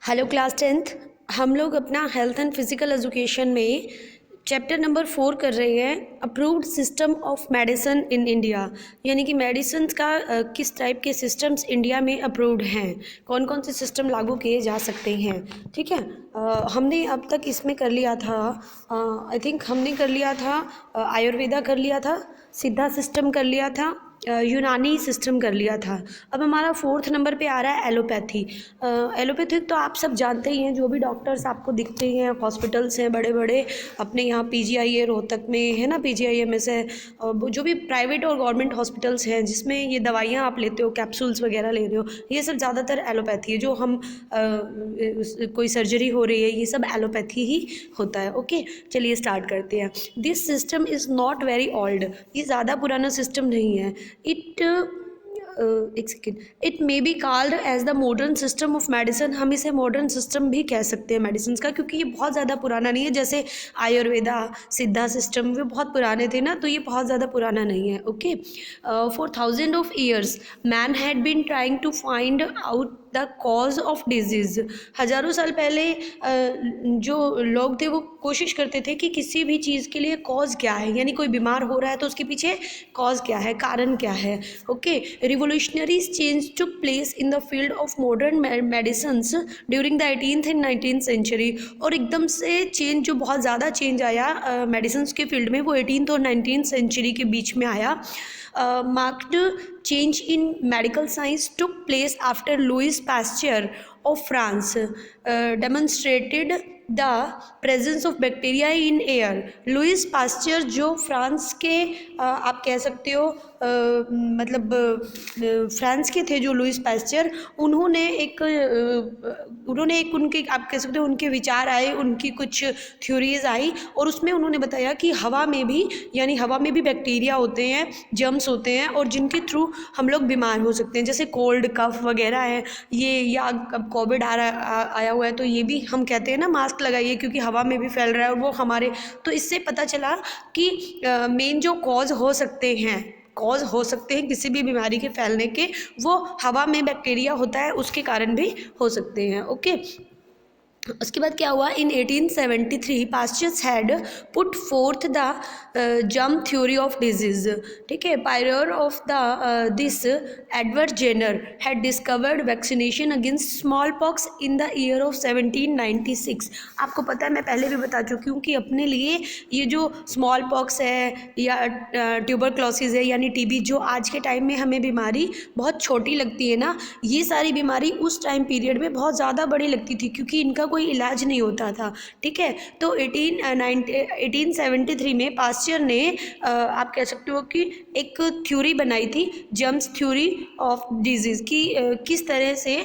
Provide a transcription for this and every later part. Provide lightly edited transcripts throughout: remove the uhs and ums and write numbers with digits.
Hello class 10th। हम लोग अपना हेल्थ एंड फिजिकल एजुकेशन में चैप्टर नंबर 4 कर रहे हैं, approved system of medicine in India. यानी कि मेडिसिन का किस टाइप के सिस्टम्स इंडिया में अप्रूव्ड हैं, कौन कौन से सिस्टम लागू किए जा सकते हैं। ठीक है, हमने अब तक इसमें कर लिया था, आई थिंक हमने कर लिया था आयुर्वेदा कर लिया था, सिद्धा सिस्टम कर लिया था, यूनानी सिस्टम कर लिया था। अब हमारा 4th नंबर पे आ रहा है एलोपैथी। एलोपैथिक तो आप सब जानते ही हैं, जो भी डॉक्टर्स आपको दिखते हैं, हॉस्पिटल्स हैं बड़े बड़े अपने यहाँ पीजीआई है रोहतक में, है ना, पीजीआईएमएस है, जो भी प्राइवेट और गवर्नमेंट हॉस्पिटल्स हैं जिसमें ये दवाइयाँ आप लेते हो, कैप्सूल्स वगैरह ले रहे हो, ये सब ज़्यादातर एलोपैथी है। जो हम कोई सर्जरी हो रही है, ये सब एलोपैथी ही होता है। ओके, चलिए स्टार्ट करते हैं। This system is not very old, ये ज़्यादा पुराना सिस्टम नहीं है। एक second, it may be called as the modern system of medicine. हम इसे मॉडर्न सिस्टम भी कह सकते हैं मेडिसिन का, क्योंकि ये बहुत ज़्यादा पुराना नहीं है। जैसे आयुर्वेदा, सिद्धा सिस्टम, वे बहुत पुराने थे ना, तो ये बहुत ज़्यादा पुराना नहीं है। Okay, for thousand of years man had been trying to find out the cause of disease. हज़ारों साल पहले जो लोग थे वो कोशिश करते थे कि किसी भी चीज़ के लिए कॉज क्या है, यानी कोई बीमार हो रहा है तो उसके पीछे कॉज क्या है, कारण क्या है। Okay, revolutionary change took place in the field of modern medicines during the 18th and 19th century. और एकदम से चेंज, जो बहुत ज़्यादा चेंज आया मेडिसिन्स के फील्ड में, वो 18th और 19th सेंचुरी के बीच में आया। Marked change in medical science took place after Louis Pasteur of France demonstrated the presence of bacteria in air। Louis Pasteur जो फ्रांस के आप कह सकते हो मतलब फ्रांस के थे, जो लुइस पास्चर, उन्होंने एक उनके आप कह सकते हो उनके विचार आए, उनकी कुछ थ्योरीज आई, और उसमें उन्होंने बताया कि हवा में भी, यानी हवा में भी बैक्टीरिया होते हैं, जर्म्स होते हैं, और जिनके थ्रू हम लोग बीमार हो सकते हैं। जैसे कोल्ड कफ वगैरह है ये, या अब कोविड आया हुआ है तो ये भी हम कहते हैं ना मास्क लगाइए, क्योंकि हवा में भी फैल रहा है, और वो हमारे, तो इससे पता चला कि मेन जो कॉज हो सकते हैं किसी भी बीमारी के फैलने के, वो हवा में बैक्टीरिया होता है, उसके कारण भी हो सकते हैं। ओके, उसके बाद क्या हुआ, in 1873 Pasteur's had put forth the germ theory of disease. ठीक है, prior of the this Edward Jenner had discovered vaccination against smallpox in the year of 1796। आपको पता है, मैं पहले भी बता चुकी हूँ कि अपने लिए ये जो स्मॉल पॉक्स है या ट्यूबरक्लोसिस है यानी टीबी, जो आज के टाइम में हमें बीमारी बहुत छोटी लगती है ना, ये सारी बीमारी उस टाइम पीरियड में बहुत ज़्यादा बड़ी लगती थी, क्योंकि इनका कोई इलाज नहीं होता था। ठीक है, तो 1873 में पास्चर ने आप कह सकते हो कि एक थ्योरी बनाई थी, जर्म्स थ्योरी ऑफ डिजीज़ की, किस तरह से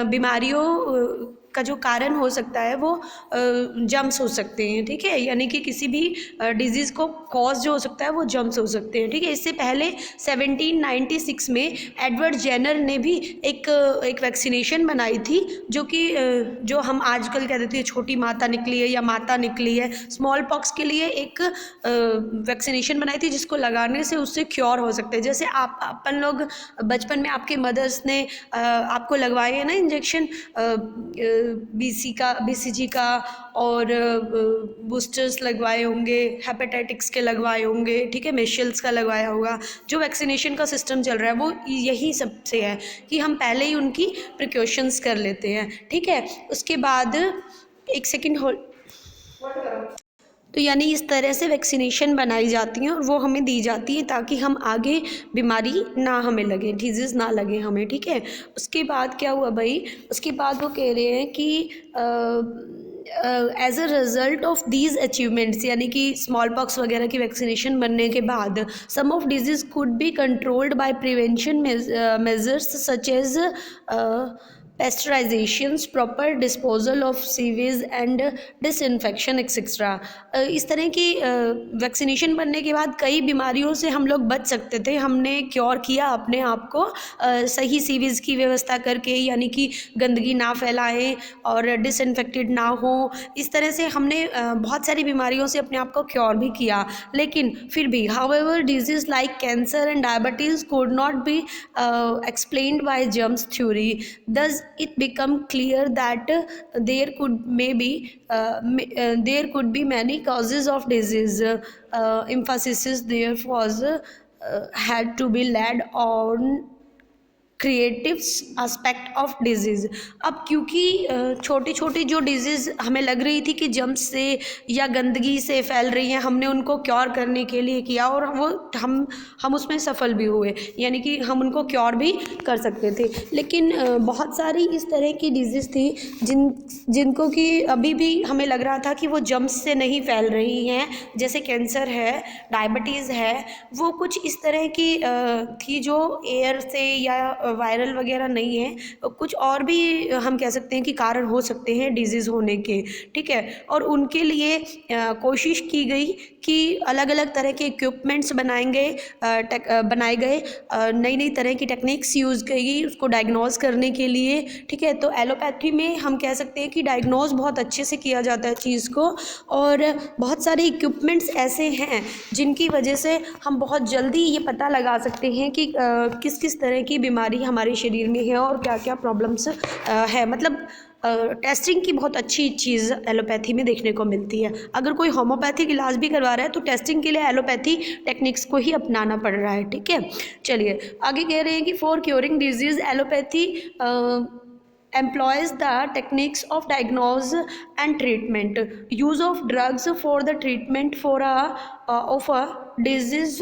बीमारियों का जो कारण हो सकता है वो जर्म्स हो सकते हैं। ठीक है, यानी कि किसी भी डिजीज़ को कॉज जो हो सकता है वो जर्म्स हो सकते हैं। ठीक है, इससे पहले 1796 में एडवर्ड जेनर ने भी एक वैक्सीनेशन बनाई थी, जो कि जो हम आजकल कह देते हैं छोटी माता निकली है या माता निकली है, स्मॉल पॉक्स के लिए एक वैक्सीनेशन बनाई थी, जिसको लगाने से उससे क्योर हो सकते हैं। जैसे अपन लोग बचपन में आपके मदर्स ने आपको लगवाए हैं ना इंजेक्शन, बीसीजी का, और बूस्टर्स लगवाए होंगे, हेपेटाइटिक्स के लगवाए होंगे, ठीक है, मेशल्स का लगवाया होगा। जो वैक्सीनेशन का सिस्टम चल रहा है वो यही सबसे है कि हम पहले ही उनकी प्रिकॉशंस कर लेते हैं। ठीक है, उसके बाद एक सेकेंड होल्ड। तो यानी इस तरह से वैक्सीनेशन बनाई जाती हैं और वो हमें दी जाती है ताकि हम आगे बीमारी ना हमें लगे, डिजीज़ ना लगे हमें। ठीक है, उसके बाद क्या हुआ भाई, उसके बाद वो कह रहे हैं कि as a result of these achievements, यानी कि स्मॉल पॉक्स वगैरह की वैक्सीनेशन बनने के बाद, some of disease could be controlled by prevention measures such as pasteurisations, proper disposal of sewage and disinfection etcetera. इस तरह की वैक्सीनेशन बनने के बाद कई बीमारियों से हम लोग बच सकते थे। हमने क्योर किया अपने आप को सही सीवेज की व्यवस्था करके, यानी कि गंदगी ना फैलाएं और डिसइंफेक्टेड ना हो। इस तरह से हमने बहुत सारी बीमारियों से अपने आप को क्योर भी किया। लेकिन फिर भी however disease like cancer and diabetes could not be explained bye germs theory. दस it become clear that there could be many causes of disease. Emphasis there was had to be laid on creative aspect of disease. अब क्योंकि छोटी छोटी जो disease हमें लग रही थी कि जम्स से या गंदगी से फैल रही हैं, हमने उनको क्योर करने के लिए किया और वो हम उसमें सफल भी हुए, यानी कि हम उनको क्योर भी कर सकते थे। लेकिन बहुत सारी इस तरह की डिजीज़ थी जिनको कि अभी भी हमें लग रहा था कि वो जम्स से नहीं फैल रही हैं, जैसे कैंसर है, डायबिटीज़ है, वो कुछ इस तरह की थी जो एयर से या वायरल वगैरह नहीं है, कुछ और भी हम कह सकते हैं कि कारण हो सकते हैं डिजीज़ होने के, ठीक है। और उनके लिए कोशिश की गई कि अलग अलग तरह के इक्विपमेंट्स बनाए गए, नई नई तरह की टेक्निक्स यूज़ की गई उसको डायग्नोज करने के लिए, ठीक है। तो एलोपैथी में हम कह सकते हैं कि डायग्नोज बहुत अच्छे से किया जाता है चीज़ को, और बहुत सारे इक्विपमेंट्स ऐसे हैं जिनकी वजह से हम बहुत जल्दी ये पता लगा सकते हैं कि किस किस तरह की बीमारी हमारे शरीर में है और क्या क्या प्रॉब्लम्स है। मतलब टेस्टिंग की बहुत अच्छी चीज़ एलोपैथी में देखने को मिलती है। अगर कोई होम्योपैथिक इलाज भी करवा रहा है तो टेस्टिंग के लिए एलोपैथी टेक्निक्स को ही अपनाना पड़ रहा है, ठीक है। चलिए आगे कह रहे हैं कि for curing disease allopathy employs the techniques of diagnosis and treatment. Use of drugs for the treatment of a disease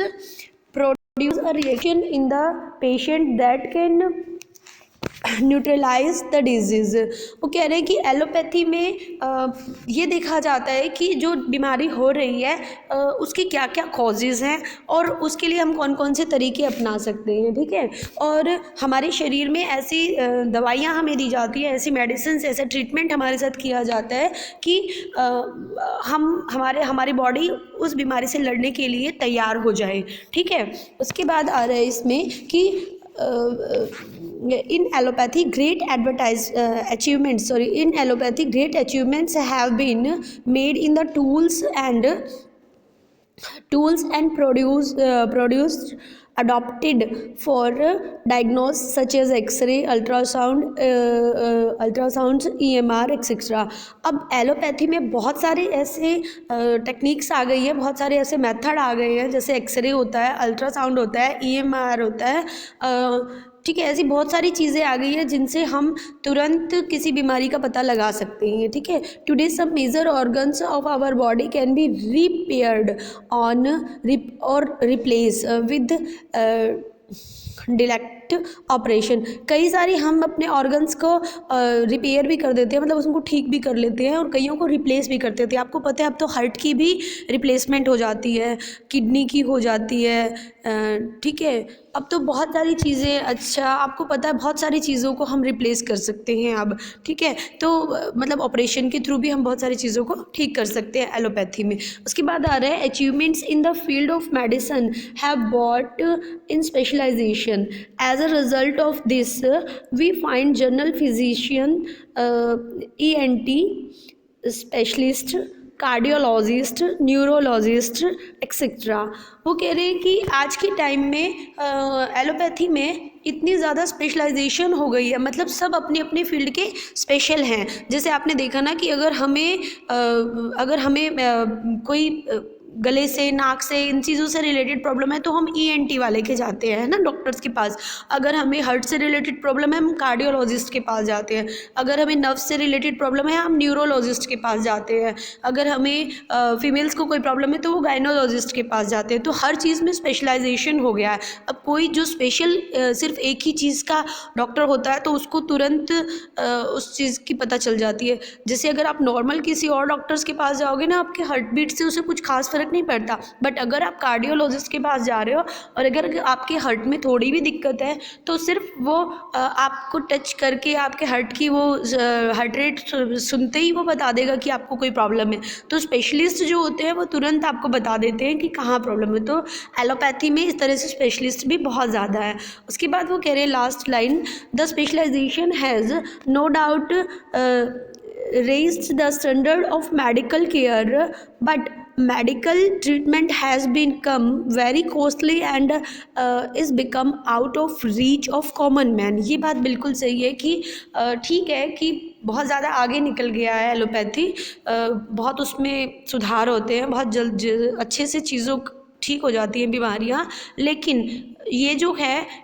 produce a reaction in the patient that can neutralise the disease. वो कह रहे हैं कि allopathy में ये देखा जाता है कि जो बीमारी हो रही है उसकी क्या क्या कॉजेज़ हैं और उसके लिए हम कौन कौन से तरीके अपना सकते हैं, ठीक है। और हमारे शरीर में ऐसी दवाइयाँ हमें दी जाती है, ऐसी मेडिसिन, ऐसा ट्रीटमेंट हमारे साथ किया जाता है कि हमारी बॉडी उस बीमारी से लड़ने के लिए तैयार हो जाए, ठीक है। उसके बाद आ रहा है इसमें कि in allopathy great achievements have been made in the tools and produced adopted for diagnosis such as X-ray, ultrasounds, EMR etc. अब एलोपैथी में बहुत सारे ऐसे टेक्निक्स आ गई है, बहुत सारे ऐसे मेथड आ गए हैं, जैसे एक्सरे होता है, अल्ट्रासाउंड होता है, EMR होता है, ठीक है। ऐसी बहुत सारी चीज़ें आ गई है जिनसे हम तुरंत किसी बीमारी का पता लगा सकते हैं, ठीक है। Today some major organs of our body can be repaired और रिप्लेस विद डिलेक्ट ऑपरेशन। कई सारी हम अपने ऑर्गन्स को रिपेयर भी कर देते हैं, मतलब उसको ठीक भी कर लेते हैं, और कईयों को रिप्लेस भी कर देते हैं। आपको पता है अब तो हार्ट की भी रिप्लेसमेंट हो जाती है, किडनी की हो जाती है, ठीक है। अब तो बहुत सारी चीज़ें, अच्छा आपको पता है बहुत सारी चीज़ों को हम रिप्लेस कर सकते हैं अब, ठीक है। तो मतलब ऑपरेशन के थ्रू भी हम बहुत सारी चीज़ों को ठीक कर सकते हैं एलोपैथी में। उसके बाद आ रहा है achievements in the field of medicine have brought in specialisation. As a result of this we find general physician, ENT specialist, cardiologist, neurologist etcetera. वो कह रहे हैं कि आज के टाइम में एलोपैथी में इतनी ज़्यादा स्पेशलाइजेशन हो गई है, मतलब सब अपने अपने फील्ड के स्पेशल हैं। जैसे आपने देखा ना कि अगर हमें कोई गले से, नाक से, इन चीज़ों से रिलेटेड प्रॉब्लम है तो हम ENT वाले के जाते हैं ना, डॉक्टर्स के पास। अगर हमें हार्ट से रिलेटेड प्रॉब्लम है हम कार्डियोलॉजिस्ट के पास जाते हैं। अगर हमें नर्व्स से रिलेटेड प्रॉब्लम है हम न्यूरोलॉजिस्ट के पास जाते हैं। अगर हमें फीमेल्स को कोई प्रॉब्लम है तो वो गायनोलॉजिस्ट के पास जाते हैं। तो हर चीज़ में स्पेशलाइजेशन हो गया है। अब कोई जो स्पेशल सिर्फ एक ही चीज़ का डॉक्टर होता है तो उसको तुरंत उस चीज़ की पता चल जाती है। जैसे अगर आप नॉर्मल किसी और डॉक्टर्स के पास जाओगे ना, आपके हार्ट बीट से उसे कुछ खास फर्क नहीं पड़ता, बट अगर आप कार्डियोलॉजिस्ट के पास जा रहे हो और अगर आपके हार्ट में थोड़ी भी दिक्कत है तो सिर्फ वो आपको टच करके आपके हार्ट की वो हार्ट रेट सुनते ही वो बता देगा कि आपको कोई प्रॉब्लम है। तो स्पेशलिस्ट जो होते हैं वो तुरंत आपको बता देते हैं कि कहाँ प्रॉब्लम है। तो एलोपैथी में इस तरह से स्पेशलिस्ट भी बहुत ज़्यादा है। उसके बाद वो कह रहे हैं last line, the specialisation has no doubt raised the standard of medical care, but medical treatment has been come very costly and is become out of reach of common man. ये बात बिल्कुल सही है कि ठीक है कि बहुत ज़्यादा आगे निकल गया है एलोपैथी, बहुत उसमें सुधार होते हैं, बहुत जल्द अच्छे से चीज़ों ठीक हो जाती हैं बीमारियाँ, लेकिन ये जो है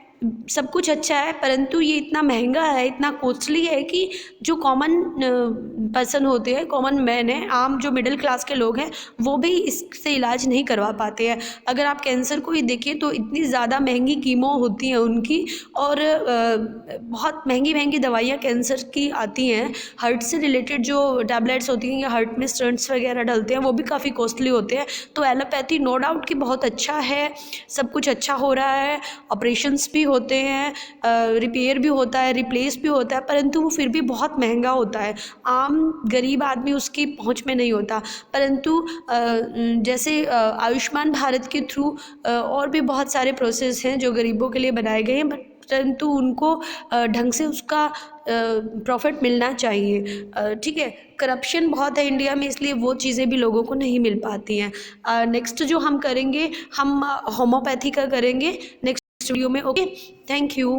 सब कुछ अच्छा है, परंतु ये इतना महंगा है, इतना कॉस्टली है कि जो कॉमन पर्सन होते हैं, कॉमन मैन है, आम जो मिडिल क्लास के लोग हैं, वो भी इससे इलाज नहीं करवा पाते हैं। अगर आप कैंसर को ही देखिए तो इतनी ज़्यादा महंगी कीमो होती हैं उनकी, और बहुत महंगी महंगी दवाइयाँ कैंसर की आती हैं। हार्ट से रिलेटेड जो टैबलेट्स होती हैं या हार्ट में स्टंट्स वगैरह डलते हैं, वो भी काफ़ी कॉस्टली होते हैं। तो एलोपैथी नो डाउट कि बहुत अच्छा है, सब कुछ अच्छा हो रहा है, ऑपरेशंस भी होते हैं, रिपेयर भी होता है, रिप्लेस भी होता है, परंतु वो फिर भी बहुत महंगा होता है, आम गरीब आदमी उसकी पहुंच में नहीं होता। परंतु जैसे आयुष्मान भारत के थ्रू और भी बहुत सारे प्रोसेस हैं जो गरीबों के लिए बनाए गए हैं, परंतु उनको ढंग से उसका प्रॉफिट मिलना चाहिए। ठीक है, करप्शन बहुत है इंडिया में, इसलिए वो चीज़ें भी लोगों को नहीं मिल पाती हैं। नेक्स्ट जो हम करेंगे, हम होम्योपैथी का करेंगे नेक्स्ट वीडियो में। Okay, thank you.